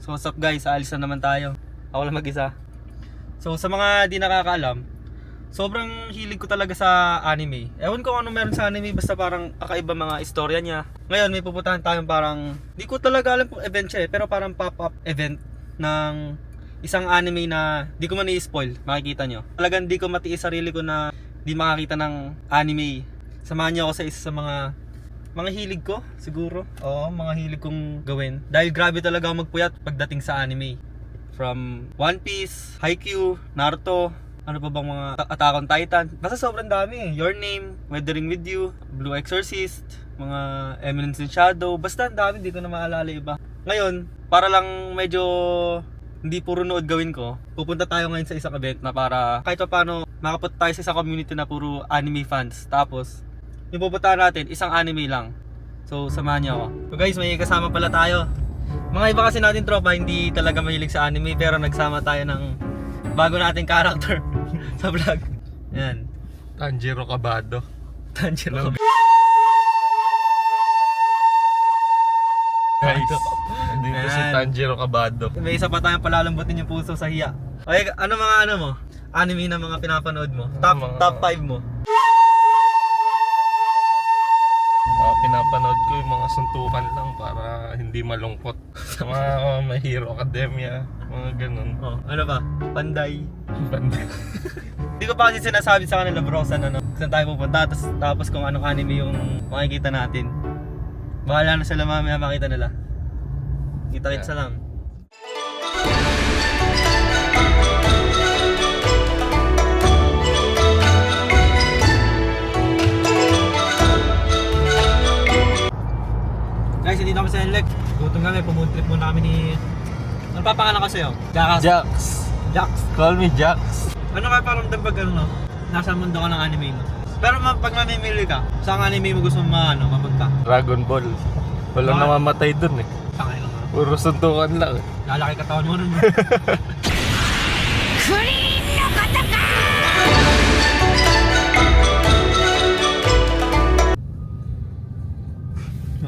So what's up guys, aalis na naman tayo. Ako lang mag-isa. So sa mga di nakakaalam, sobrang hilig ko talaga sa anime. Ewan ko ano meron sa anime, basta parang kakaiba mga istorya niya. Ngayon may pupuntahan tayong parang, di ko talaga alam kung event siya pero parang pop-up event ng isang anime na di ko man i-spoil, makikita nyo. Talagang di ko matiis sarili ko na di makakita ng anime. Samahan niyo ako sa isa sa mga hilig ko, siguro. Oo, mga hilig kong gawin. Dahil grabe talaga ako magpuyat pagdating sa anime. From One Piece, Haikyuu, Naruto, ano pa bang mga Attack on Titan. Basta sobrang dami. Your Name, Weathering with You, Blue Exorcist, mga Eminence in Shadow. Basta ang dami, hindi ko na maalala iba. Ngayon, para lang medyo hindi puro nood gawin ko, pupunta tayo ngayon sa isang event na para kahit pa paano makapunta tayo sa isang community na puro anime fans. Tapos yung pupuntahan natin, isang anime lang. So, samahan niyo ako. So guys, may kasama pala tayo. Mga iba kasi natin tropa, hindi talaga mahilig sa anime, pero nagsama tayo ng bago nating character sa vlog. Yan. Tanjiro Kabado. Tanjiro Kabado. Guys, nandito si Tanjiro Kabado. May isa pa tayong palalambutin yung puso sa hiya. Okay, ano mga ano mo? Anime na mga pinapanood mo? Top 5 mo? Pinapanood ko yung mga suntukan lang para hindi malungkot. Mga My Hero Academia, mga ganun. Oh, ano ba? Panday. Banda. Hindi ko pa kasi sinasabi sa kanila bro saan tayo pupunta tapos kung anong anime yung makikita natin. Bahala na sila mamaya makita nila. Kita-kits na lang. Guys, hindi na kami sa Enlec. Gutom kami, pumunta trip muna kami ni... Ano papangalan ko sa'yo? Jax. Jax. Call me Jax. Ano kaya parang pag ano, nasa mundo ka ng anime no? Pero pag mamimili ka, saan anime mo gusto mapunta? Dragon Ball. Walang Bakit? namamatay dun eh. Tangay lang. Puro suntukan lang eh. Lalaki katawan mo nun.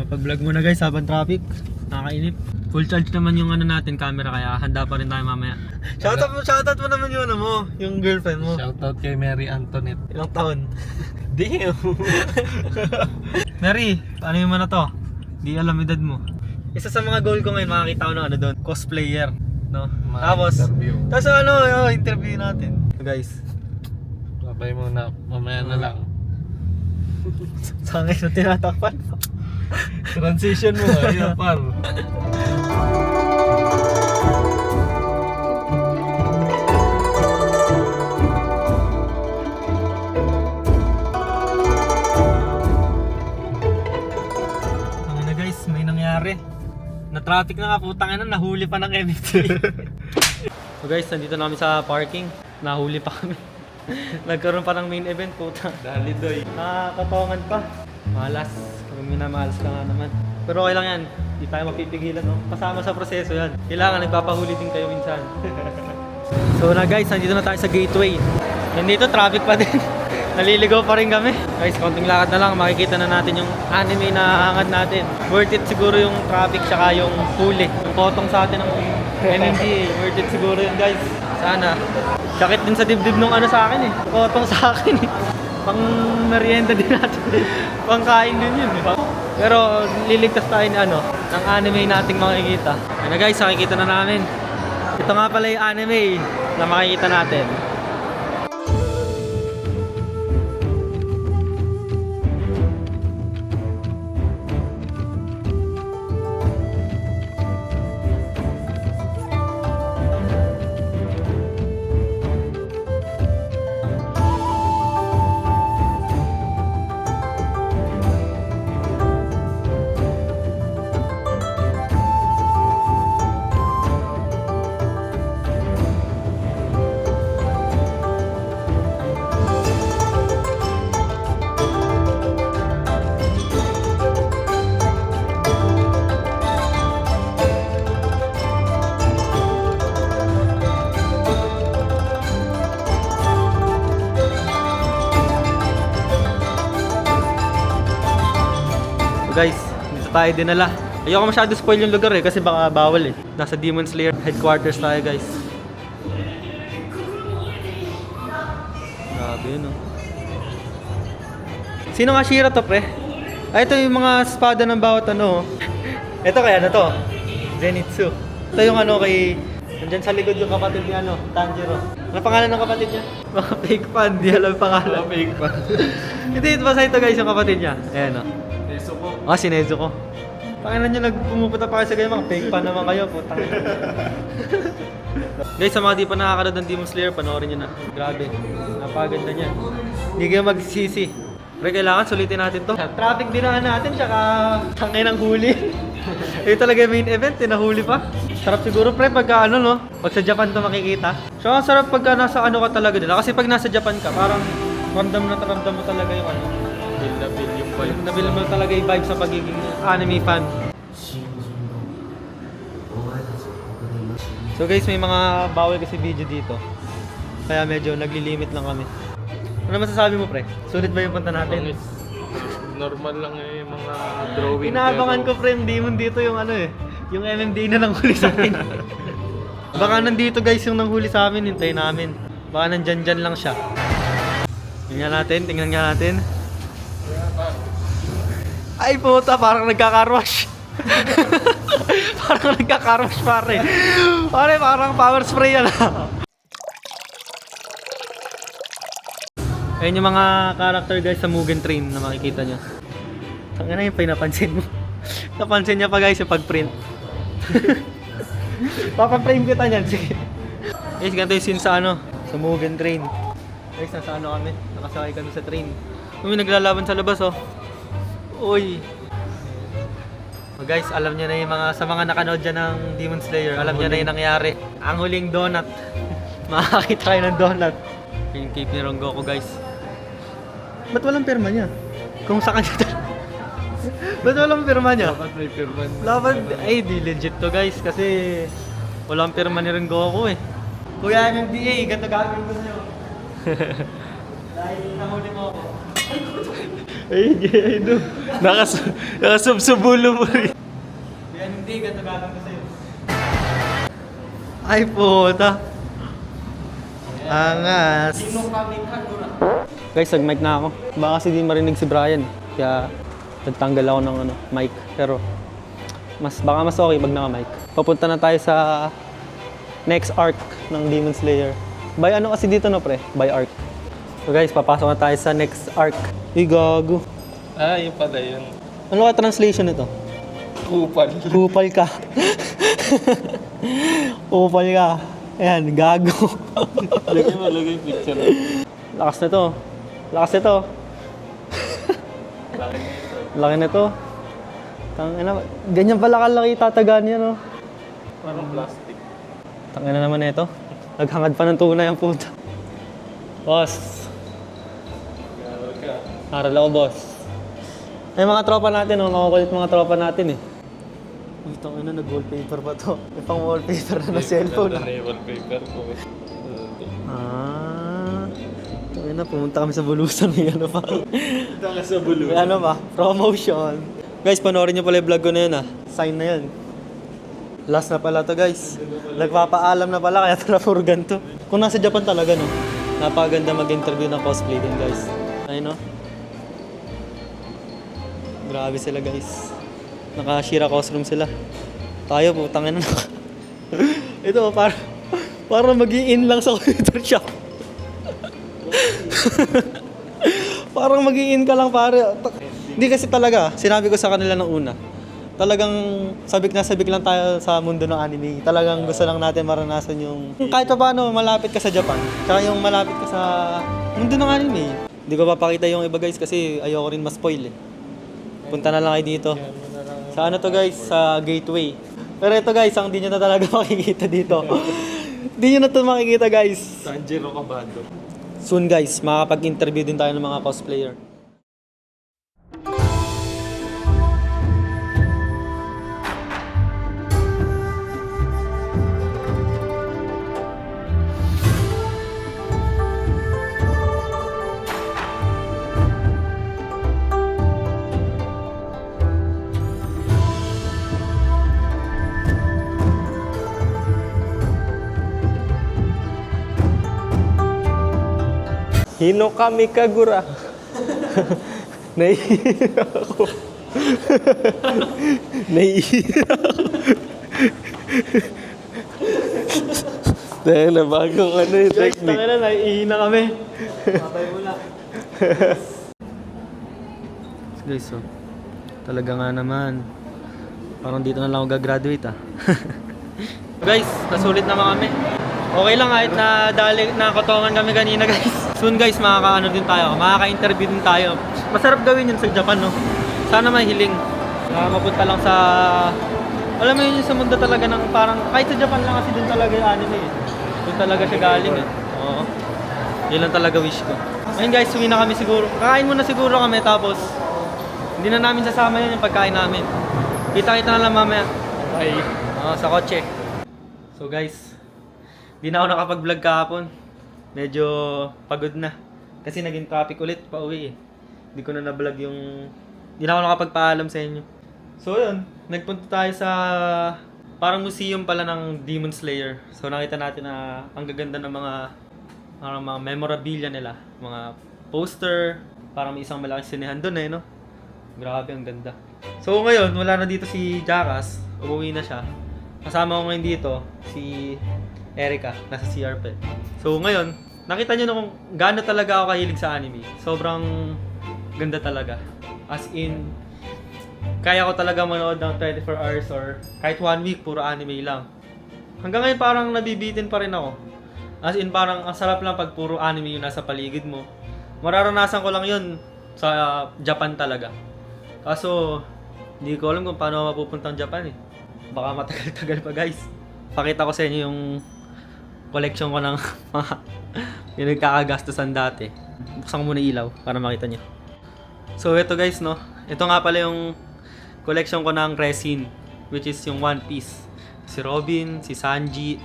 Pag-vlog muna guys habang traffic. Nakakainip. Full charge naman yung ano natin, camera, kaya handa pa rin tayo mamaya. Shoutout mo naman yung ano mo, yung girlfriend mo. Shoutout kay Mary Antoinette. Ilang taon? Damn! Mary, ano yung mana to? Di alam edad mo. Isa sa mga goal ko ngayon, makakita ko ng ano doon, cosplayer, no? Tapos interview natin. So guys, Babay muna, mamaya na lang. sa ngayon na tinatakpan pa. Transition mo, ayun par. May nangyari. Na traffic na nga, putang ina, nahuli pa ng MFT. So guys, nandito na kami sa parking. Nahuli pa kami. Nagkaroon pa ng main event, puta. Dalidoy. Nakakatongan pa. Malas. Kami minamalas ka nga naman. Pero okay lang yan. Hindi tayo mapipigilan, no? Kasama sa proseso yan. Kailangan nagpapahuli din kayo minsan. So na guys, nandito na tayo sa gateway. Nandito, traffic pa din. Naliligaw pa rin kami. Guys, konting lakad na lang, makikita na natin yung anime na hangad natin. Worth it siguro yung traffic tsaka yung huli. Yung potong sa atin ng NMG, worth it siguro yun guys. Sana. Sakit din sa dibdib nung ano sa akin eh. Potong sa akin eh. Pang merienda din natin. Pang kain din yun eh. Pero liligtas tayo ni ng anime nating makikita. Ayun na guys, makikita na namin. Ito nga pala yung anime na makikita natin. Guys, dito tayo dinala. Ayoko masyado spoil yung lugar eh, kasi baka bawal eh. Nasa Demon Slayer headquarters tayo guys. Grabe yun oh. Sino nga Shira to pre? Ay, ito yung mga espada ng bawat ano. Ito kaya na to. Zenitsu. Ito yung ano kay... Nandyan sa likod yung kapatid niya ano, Tanjiro. Ano pangalan ng kapatid niya? Mga fake fan, di alam yung pangalan. Mga fake pa. Hindi, basta ito guys yung kapatid niya. Ayan o. Nezuko. Ah, si Nezuko. Pangalan nyo nagpumupunta pa kayo sa ganyan, mga fake fan naman kayo. Putang. Guys, sa mga di pa nakakanood ng Demon Slayer, panoorin nyo na. Grabe. Napaganda niya. Hindi kayo magsisi. Pero kailangan sulitin natin to. Traffic dinaan natin, tsaka tangay ng huli. Ito talaga yung main event, nahuli pa. Sarap siguro pre pagka ano no, pag sa Japan to makikita. So ang sarap pagka nasa ano ka talaga nila. Kasi pag nasa Japan ka, parang ramdam mo talaga yung ano. Feel yung vibe. Nabil mo talaga yung vibe sa pagiging anime fan. So guys, may mga bawal kasi video dito. Kaya medyo naglilimit lang kami. Ano masasabi mo pre? Sulit ba yung punta natin? Normal lang eh, mga drawing. Inaabangan ko pre, yung demon dito yung ano eh. Yung MMD na nanghuli sa akin. Baka nandito guys yung nanghuli sa amin, hintayin namin. Baka nandyan lang siya. Tingnan nga natin. Ay puta, parang nagkakarwash. Parang nagkakarwash pare. Pare, parang power spray yan. Ayun yung mga character guys sa Mugen Train na makikita nyo. Tangina yung pinapansin mo. Napansin niya pa guys yung pag-print. Papaprame kita niyan, sige. Guys, ganito yung scene sa ano, sa Mugen Train. Guys, nasa ano kami, nakasakay kami sa train. May naglalaban sa labas oh. Uy. So guys, alam niyo na yung mga, sa mga nakanood dyan ng Demon Slayer, alam niyo na yung nangyari. Ang huling donut. Makakita kayo ng donut. Yung cape ni Rengoku guys. Ba't walang pirma niya? Kung sa kanya ba't walang pirma niya? Dapat may pirman. Laban, ay di legit to guys kasi walang pirma ni Rengoku eh. Kuya MMDA, ganito gagawin ko sa'yo. Dahil nahuli mo ako. Ay, no. Nakasubsubulo mo rin. Kuya MMDA, ganito gagawin ko sa'yo. Ay puta. Angas. Guys, nag-mic na ako. Baka kasi di marinig si Brian. Kaya nagtanggal ako ng ano, mic. Pero baka mas okay pag naka-mic. Papunta na tayo sa next arc ng Demon Slayer. By ano kasi dito no pre? By arc. So guys, papasok na tayo sa next arc. Uy, gago. Ah, yun pala yun. Ano ka translation nito? Kupal. Kupal ka. Kupal ka. Ayan, gago. Lagay yung picture. Lakas na to. Lakas na to. Laki na to. Tangina, ganyan pala kalaki tatagaan niya, no? Parang plastic. Tangina naman ito. Naghangad pa ng tunay ang puta. Boss. Gawal ka. Aral ako, boss. Ay, mga tropa natin, oh. Makukulit mga tropa natin, eh. Uy, tangina, nag-wallpaper pa to. May pang wallpaper na cellphone, Ganda na yung wallpaper ko. Tangina, pumunta kami sa Bulusan. May ano pa. Punta ka sa bulo. May ano pa, promotion. Guys, panoorin nyo pala yung vlog ko na yun, ah. Sign na yun. Last na pala to, guys. Nagpapaalam na pala, kaya trapurgan to. Kung nasa Japan talaga, no? Napaganda mag-interview ng cosplay din, guys. Ayun, no? Grabe sila, guys. Naka-Shira costume sila. Tayo, putangin na. Ito, para mag-i-in lang sa computer shop. Parang mag-i-in ka lang, pare. Hindi kasi talaga, sinabi ko sa kanila nung una. Talagang sabik na sabik lang tayo sa mundo ng anime. Talagang gusto lang natin maranasan yung kahit pa paano malapit ka sa Japan. Tsaka yung malapit ka sa mundo ng anime. Hindi ko papakita yung iba guys kasi ayoko rin ma-spoil eh. Punta na lang kayo dito. Sa ano to guys? Sa Gateway. Pero ito guys, ang di nyo na talaga makikita dito. Di nyo na ito makikita guys. Tanjiro Kabado. Soon guys, makakapag-interview din tayo ng mga cosplayer. Hino kami kagura. Naiiyak ako. Naiiyak ako. Dahil na bagong ano yung Guys, technique. tangina na, naiihina kami. Patay mo na. Guys, so, talaga nga naman. Parang dito na lang ako gagraduate ah. Guys, nasulit naman kami. Okay lang kahit na nakakotongan kami kanina guys. Soon guys, makaka-ano din tayo, makaka-interview din tayo. Masarap gawin yun sa Japan, no? Sana may hiling. Mapunta lang sa... Alam mo yun yung sa mundo talaga ng parang... Kahit sa Japan lang kasi dun talaga yung anime eh. Dun talaga siya galing eh. Oo. Yun lang talaga wish ko. Ayun guys, uwi na kami siguro. Kakain muna siguro kami tapos... Hindi na namin sasama yun yung pagkain namin. Kita-kita na lang mamaya. Bye. Sa kotse. So guys, di na ako nakapag-vlog kahapon. Medyo pagod na. Kasi naging traffic ulit pa uwi eh. Hindi ko na na-vlog yung... Di na ako nakapagpaalam sa inyo. So yun, nagpunta tayo sa parang museum pala ng Demon Slayer. So nakita natin na ang gaganda ng mga memorabilia nila. Mga poster, parang may isang malaking sinehan doon eh, no? Grabe, ang ganda. So ngayon, wala na dito si Jackass. Umuwi na siya. Kasama ko ngayon dito, si Erica, nasa CR pa. So ngayon, nakita nyo na kung gaano talaga ako kahilig sa anime. Sobrang ganda talaga. As in, kaya ko talaga manood ng 24 hours or kahit 1 week, puro anime lang. Hanggang ngayon parang nabibitin pa rin ako. As in, parang ang sarap lang pag puro anime yung nasa paligid mo. Mararanasan ko lang yun sa Japan talaga. Kaso, hindi ko alam kung paano mapupunta ang Japan eh. Baka matagal-tagal pa guys. Pakita ko sa inyo yung collection ko ng mga yung nagkakagastusan dati. Buksan ko muna ilaw para makita nyo. So ito guys, no. Ito nga pala yung collection ko ng resin, which is yung One Piece. Si Robin, si Sanji,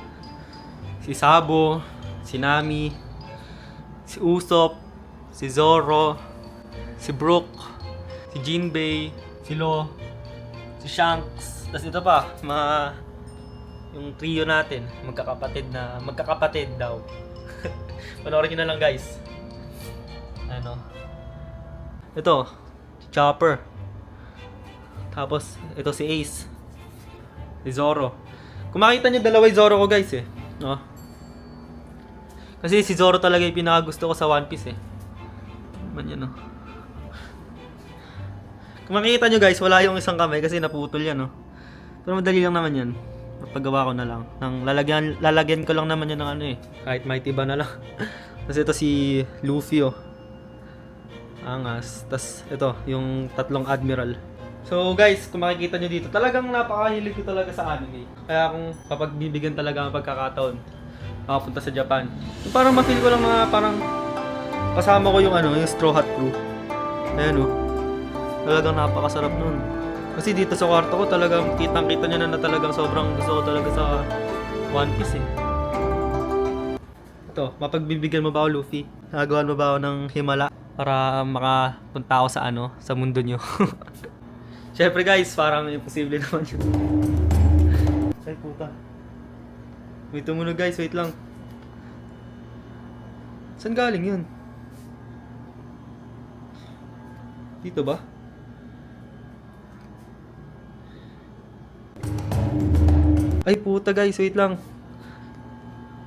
si Sabo, si Nami, si Usopp, si Zoro, si Brook, si Jinbei, si Law, si Shanks, tapos ito pa, yung trio natin, magkakapatid daw. Panoorin nyo na lang guys. Ano? Ito, si Chopper. Tapos, ito si Ace. Si Zoro. Kung makita nyo, dalawa yung Zoro ko guys eh. No? Kasi si Zoro talaga yung pinakagusto ko sa One Piece eh. Man yan, no? Kung makikita nyo guys, wala yung isang kamay kasi naputol yan, no? Pero madali lang naman yan. Paggawa ko na lang. Lalagyan ko lang naman yan ng ano eh. Kahit mighty ba na lang. Tapos ito si Luffy, oh. Angas. Tapos ito, yung tatlong admiral. So guys, kung makikita nyo dito, talagang napakahilig ko talaga sa anime. Kaya kung papagbibigyan talaga ang pagkakataon, makapunta sa Japan. Yung parang ma-feel ko lang na parang kasama ko yung ano, yung Straw Hat Crew. Ayan, oh. Talagang napakasarap nun. Kasi dito sa kwarto ko talagang kitang-kita nyo na talagang sobrang gusto ko talaga sa One Piece eh. Ito, mapagbibigyan mo ba ako Luffy? Nagawan mo ba ako ng himala para makapunta ako sa ano, sa mundo nyo? Syempre guys, parang imposible naman yun. Ay puta. Wait tumunog guys, wait lang. Saan galing yun? Dito ba? Ay puta guys, wait lang.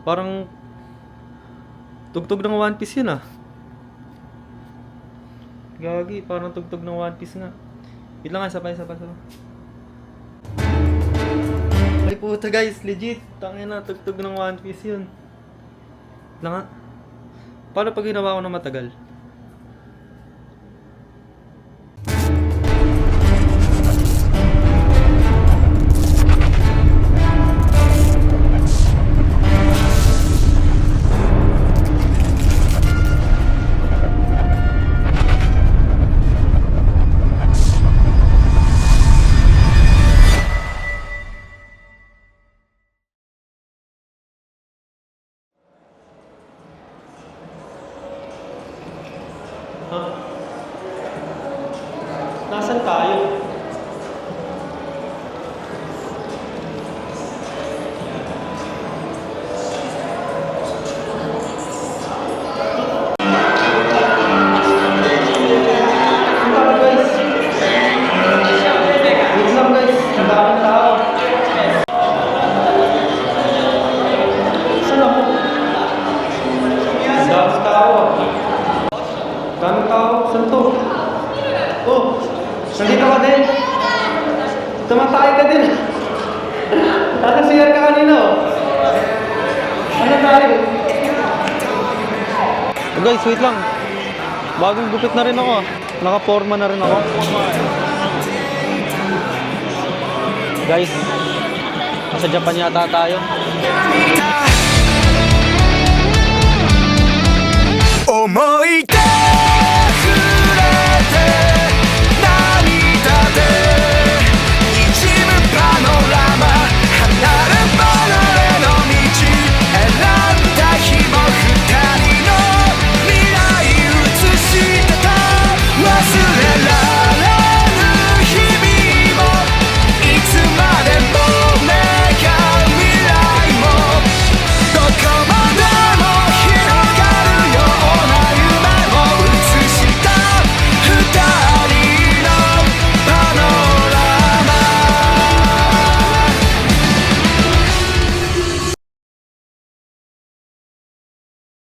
Parang tugtog ng One Piece yun ah. Gagi, parang tugtog ng One Piece nga. Wait lang nga, sabay. Ay puta guys, legit. Tangina, tugtog ng One Piece yun. Wait lang nga. Paano pag ginawa ko na matagal? Nasaan tayo? guys, wait lang. Bagong gupit na rin ako. Naka-forma na rin ako. Guys, nasa Japan yata tayo. Omoita